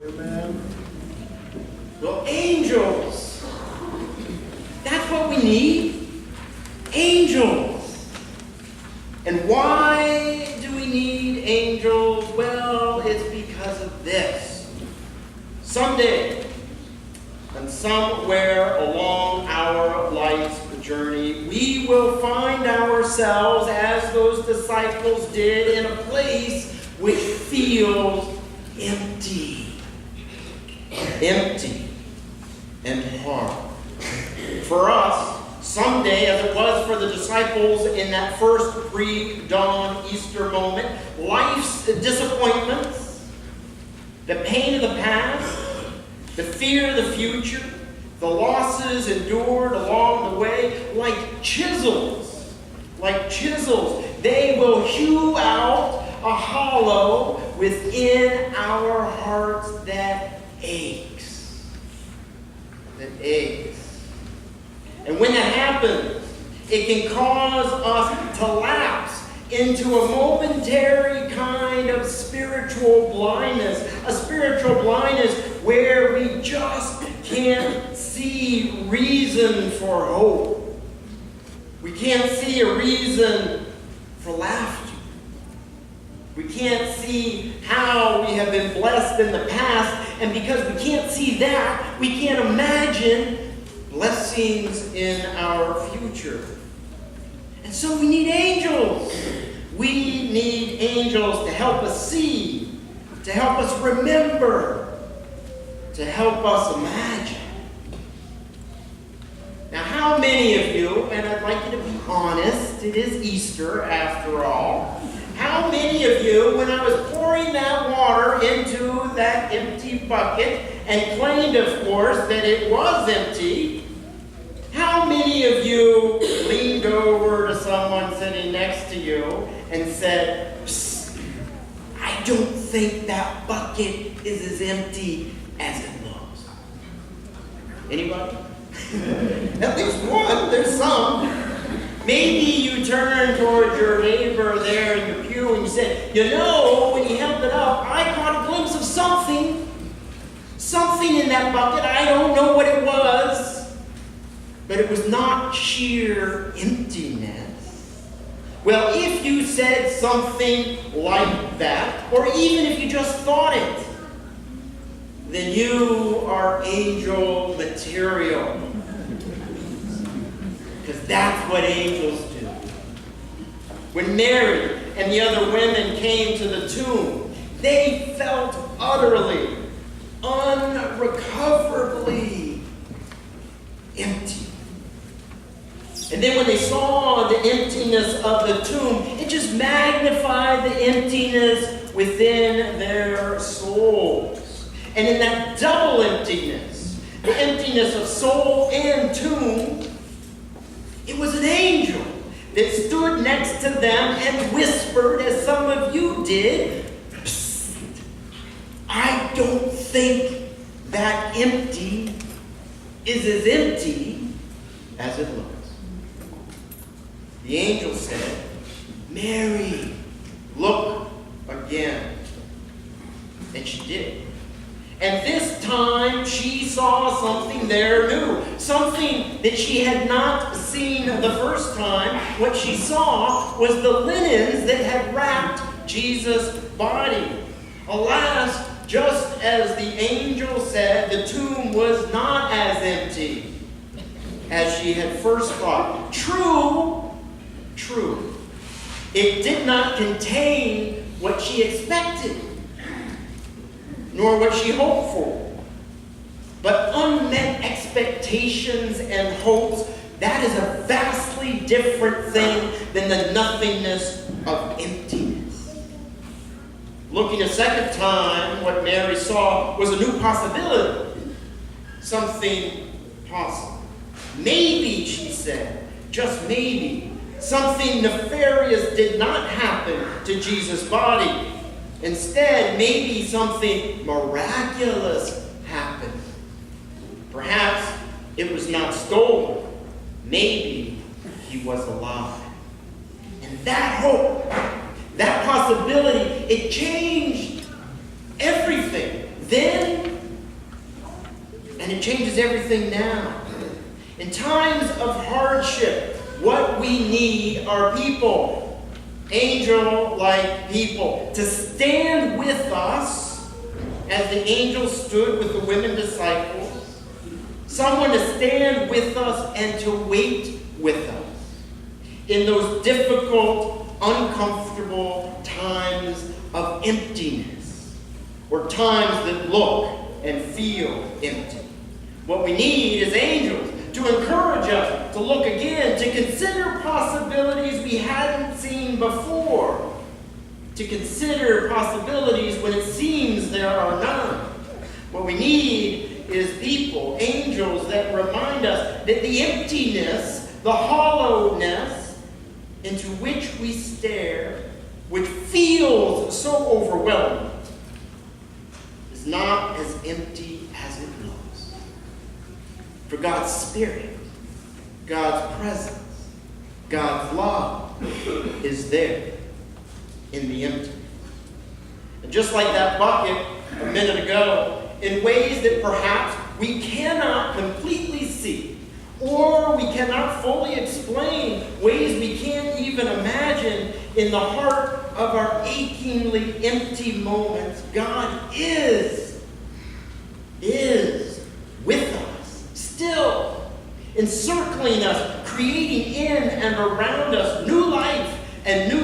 Amen. Well, angels. That's what we need. Angels. And why do we need angels? Well, it's because of this. Someday, and somewhere along our life's journey, we will find ourselves, as those disciples did, in a place which feels empty. Empty and hard. For us, someday, as it was for the disciples in that first pre-dawn Easter moment, life's disappointments, the pain of the past, the fear of the future, the losses endured along the way, like chisels, they will hew out a hollow within our hearts that aches. And when that happens, it can cause us to lapse into a momentary kind of spiritual blindness. A spiritual blindness where we just can't see reason for hope. We can't see a reason for laughter. We can't see how we have been blessed in the past, and because we can't see that, we can't imagine blessings in our future. And so we need angels. We need angels to help us see, to help us remember, to help us imagine. Now, how many of you, and I'd like you to be honest, it is Easter after all, how many of you, when I was pouring that water into that empty bucket and claimed, of course, that it was empty, how many of you leaned over to someone sitting next to you and said, "Psst, I don't think that bucket is as empty as it looks"? Anybody? At least one, there's some. Maybe you turned toward your neighbor there in your pew and you said, "You know, when you held it up, I caught a glimpse of something. Something in that bucket. I don't know what it was. But it was not sheer emptiness." Well, if you said something like that, or even if you just thought it, then you are angel material. Because that's what angels do. When Mary and the other women came to the tomb, they felt utterly, unrecoverably empty. And then when they saw the emptiness of the tomb, it just magnified the emptiness within their souls. And in that double emptiness, the emptiness of soul and tomb, it was an angel that stood next to them and whispered, as some of you did, "Psst, I don't think that empty is as empty as it looks." The angel said, "Mary, look again." And she did. And this time she saw something there new. Something that she had not seen the first time. What she saw was the linens that had wrapped Jesus' body. Alas, just as the angel said, the tomb was not as empty as she had first thought. True. It did not contain what she expected, nor what she hoped for. But unmet expectations and hopes, that is a vastly different thing than the nothingness of emptiness. Looking a second time, what Mary saw was a new possibility. Something possible. Maybe, she said, just maybe, something nefarious did not happen to Jesus' body. Instead, maybe something miraculous happened. Perhaps it was not stolen. Maybe he was alive. And that hope, that possibility, it changed everything. then, and it changes everything now. In times of hardship, what we need are people, angel-like people, to stand with us as the angels stood with the women disciples. Someone to stand with us and to wait with us in those difficult, uncomfortable times of emptiness, or times that look and feel empty. What we need is angels to encourage us to look again, to consider possibilities we hadn't seen before, to consider possibilities when it seems there are none. What we need is people, angels, that remind us that the emptiness, the hollowness into which we stare, which feels so overwhelming, is not as empty as it looks. For God's Spirit, God's presence, God's love is there in the empty. And just like that bucket a minute ago, in ways that perhaps we cannot completely see, or we cannot fully explain, ways we can't even imagine, in the heart of our achingly empty moments, God is with us, still, encircling us, creating in and around us new life and new